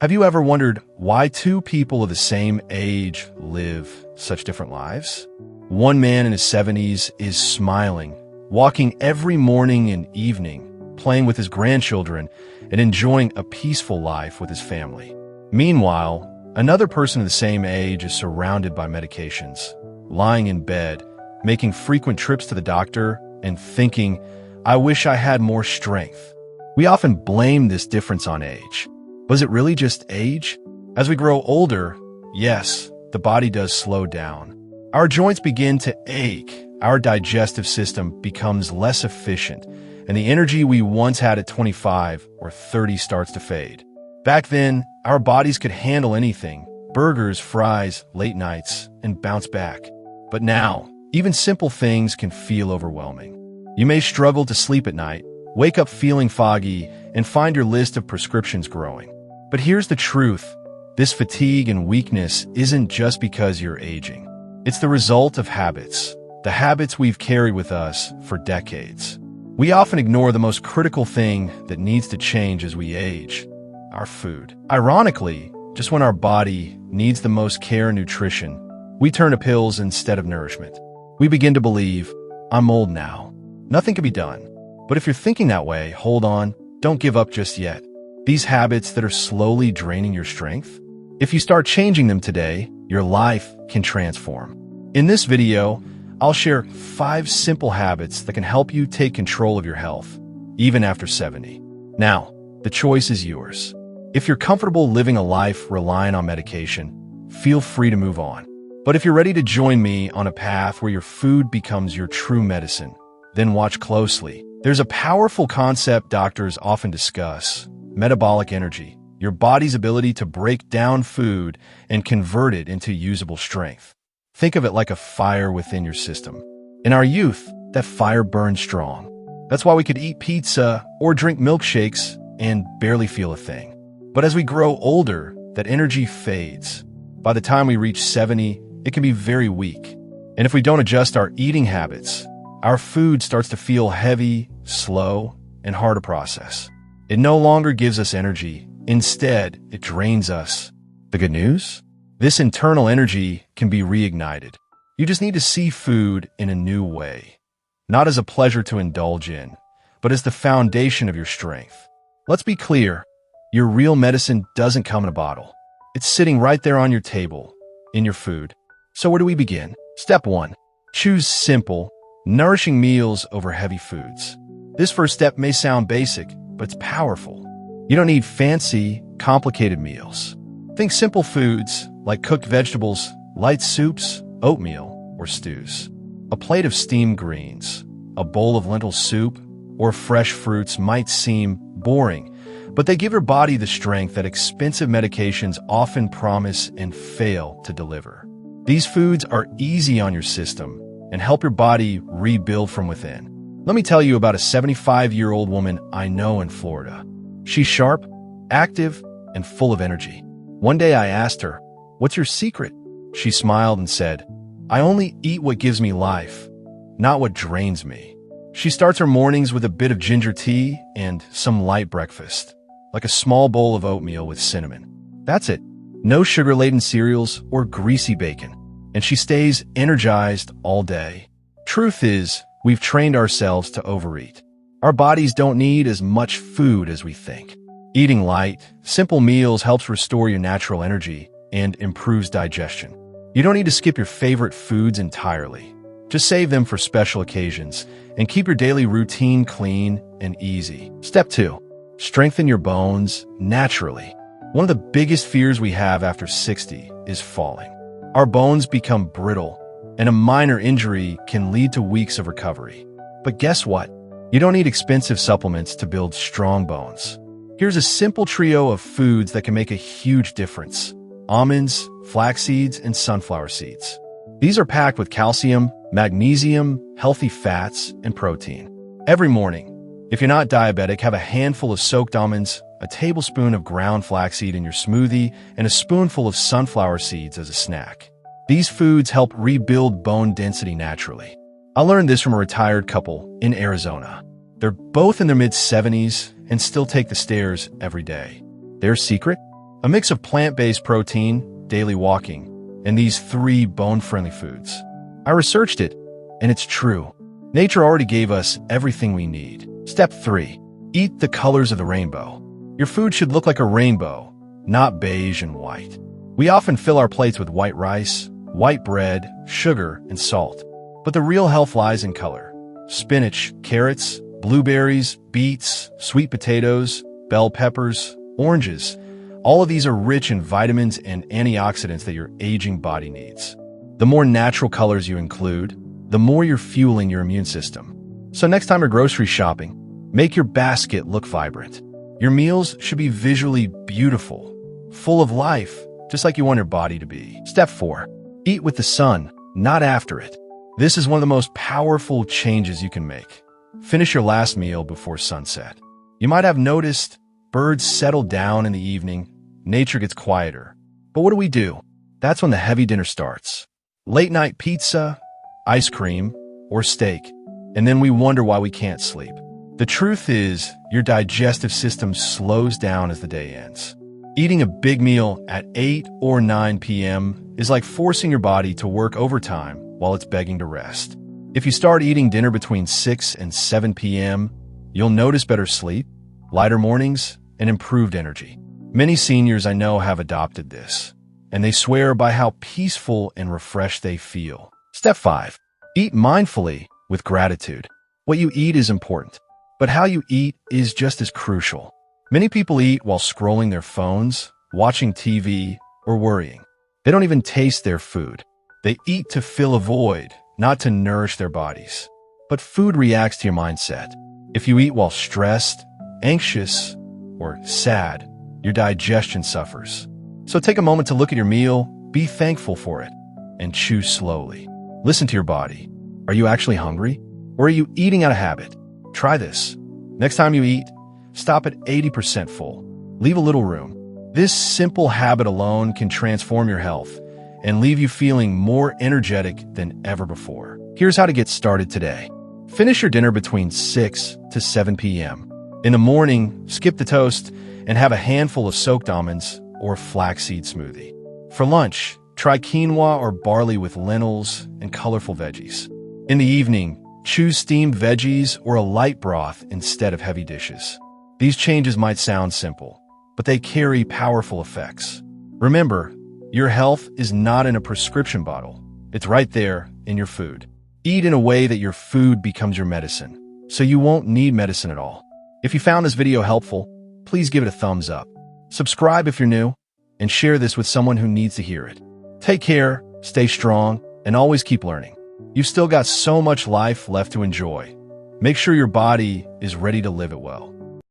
Have you ever wondered why two people of the same age live such different lives? One man in his 70s is smiling, walking every morning and evening, playing with his grandchildren, and enjoying a peaceful life with his family. Meanwhile, another person of the same age is surrounded by medications, lying in bed, making frequent trips to the doctor, and thinking, "I wish I had more strength." We often blame this difference on age. Was it really just age? As we grow older, yes, the body does slow down. Our joints begin to ache, our digestive system becomes less efficient, and the energy we once had at 25 or 30 starts to fade. Back then, our bodies could handle anything, burgers, fries, late nights, and bounce back. But now, even simple things can feel overwhelming. You may struggle to sleep at night, wake up feeling foggy, and find your list of prescriptions growing. But here's the truth. This fatigue and weakness isn't just because you're aging. It's the result of habits, the habits we've carried with us for decades. We often ignore the most critical thing that needs to change as we age: our food. Ironically, just when our body needs the most care and nutrition, we turn to pills instead of nourishment. We begin to believe, "I'm old now. Nothing can be done." But if you're thinking that way, hold on, don't give up just yet. These habits that are slowly draining your strength, if you start changing them today, your life can transform. In this video, I'll share 5 simple habits that can help you take control of your health, even after 70. Now, the choice is yours. If you're comfortable living a life relying on medication, feel free to move on. But if you're ready to join me on a path where your food becomes your true medicine, then watch closely. There's a powerful concept doctors often discuss: metabolic energy, your body's ability to break down food and convert it into usable strength. Think of it like a fire within your system. In our youth, that fire burned strong. That's why we could eat pizza or drink milkshakes and barely feel a thing. But as we grow older, that energy fades. By the time we reach 70, it can be very weak. And if we don't adjust our eating habits, our food starts to feel heavy, slow, and hard to process. It no longer gives us energy. Instead, it drains us. The good news? This internal energy can be reignited. You just need to see food in a new way. Not as a pleasure to indulge in, but as the foundation of your strength. Let's be clear. Your real medicine doesn't come in a bottle. It's sitting right there on your table, in your food. So where do we begin? Step 1. Choose simple, nourishing meals over heavy foods. This first step may sound basic, but it's powerful. You don't need fancy, complicated meals. Think simple foods like cooked vegetables, light soups, oatmeal, or stews. A plate of steamed greens, a bowl of lentil soup, or fresh fruits might seem boring, but they give your body the strength that expensive medications often promise and fail to deliver. These foods are easy on your system and help your body rebuild from within. Let me tell you about a 75-year-old woman I know in Florida. She's sharp, active, and full of energy. One day I asked her, "What's your secret?" She smiled and said, "I only eat what gives me life, not what drains me." She starts her mornings with a bit of ginger tea and some light breakfast, like a small bowl of oatmeal with cinnamon. That's it. No sugar-laden cereals or greasy bacon. And she stays energized all day. Truth is, we've trained ourselves to overeat. Our bodies don't need as much food as we think. Eating light, simple meals helps restore your natural energy and improves digestion. You don't need to skip your favorite foods entirely. Just save them for special occasions and keep your daily routine clean and easy. Step 2. Strengthen your bones naturally. One of the biggest fears we have after 60 is falling. Our bones become brittle, and a minor injury can lead to weeks of recovery. But guess what? You don't need expensive supplements to build strong bones. Here's a simple trio of foods that can make a huge difference: almonds, flax seeds, and sunflower seeds. These are packed with calcium, magnesium, healthy fats, and protein. Every morning, if you're not diabetic, have a handful of soaked almonds, a tablespoon of ground flaxseed in your smoothie, and a spoonful of sunflower seeds as a snack. These foods help rebuild bone density naturally. I learned this from a retired couple in Arizona. They're both in their mid-70s and still take the stairs every day. Their secret? A mix of plant-based protein, daily walking, and these 3 bone-friendly foods. I researched it, and it's true. Nature already gave us everything we need. Step 3. Eat the colors of the rainbow. Your food should look like a rainbow, not beige and white. We often fill our plates with white rice, white bread, sugar, and salt. But the real health lies in color. Spinach, carrots, blueberries, beets, sweet potatoes, bell peppers, oranges. All of these are rich in vitamins and antioxidants that your aging body needs. The more natural colors you include, the more you're fueling your immune system. So next time you're grocery shopping, make your basket look vibrant. Your meals should be visually beautiful, full of life, just like you want your body to be. Step 4. Eat with the sun, not after it. This is one of the most powerful changes you can make. Finish your last meal before sunset. You might have noticed birds settle down in the evening, nature gets quieter. But what do? That's when the heavy dinner starts. Late night pizza, ice cream, or steak. And then we wonder why we can't sleep. The truth is, your digestive system slows down as the day ends. Eating a big meal at 8 or 9 p.m. is like forcing your body to work overtime while it's begging to rest. If you start eating dinner between 6 and 7 p.m., you'll notice better sleep, lighter mornings, and improved energy. Many seniors I know have adopted this, and they swear by how peaceful and refreshed they feel. Step 5. Eat mindfully with gratitude. What you eat is important, but how you eat is just as crucial. Many people eat while scrolling their phones, watching TV, or worrying. They don't even taste their food. They eat to fill a void, not to nourish their bodies. But food reacts to your mindset. If you eat while stressed, anxious, or sad, your digestion suffers. So take a moment to look at your meal, be thankful for it, and chew slowly. Listen to your body. Are you actually hungry? Or are you eating out of habit? Try this. Next time you eat, stop at 80% full. Leave a little room. This simple habit alone can transform your health and leave you feeling more energetic than ever before. Here's how to get started today. Finish your dinner between 6 to 7 p.m. In the morning, skip the toast and have a handful of soaked almonds or flaxseed smoothie. For lunch, try quinoa or barley with lentils and colorful veggies. In the evening, choose steamed veggies or a light broth instead of heavy dishes. These changes might sound simple, but they carry powerful effects. Remember, your health is not in a prescription bottle. It's right there in your food. Eat in a way that your food becomes your medicine, so you won't need medicine at all. If you found this video helpful, please give it a thumbs up. Subscribe if you're new, and share this with someone who needs to hear it. Take care, stay strong, and always keep learning. You've still got so much life left to enjoy. Make sure your body is ready to live it well.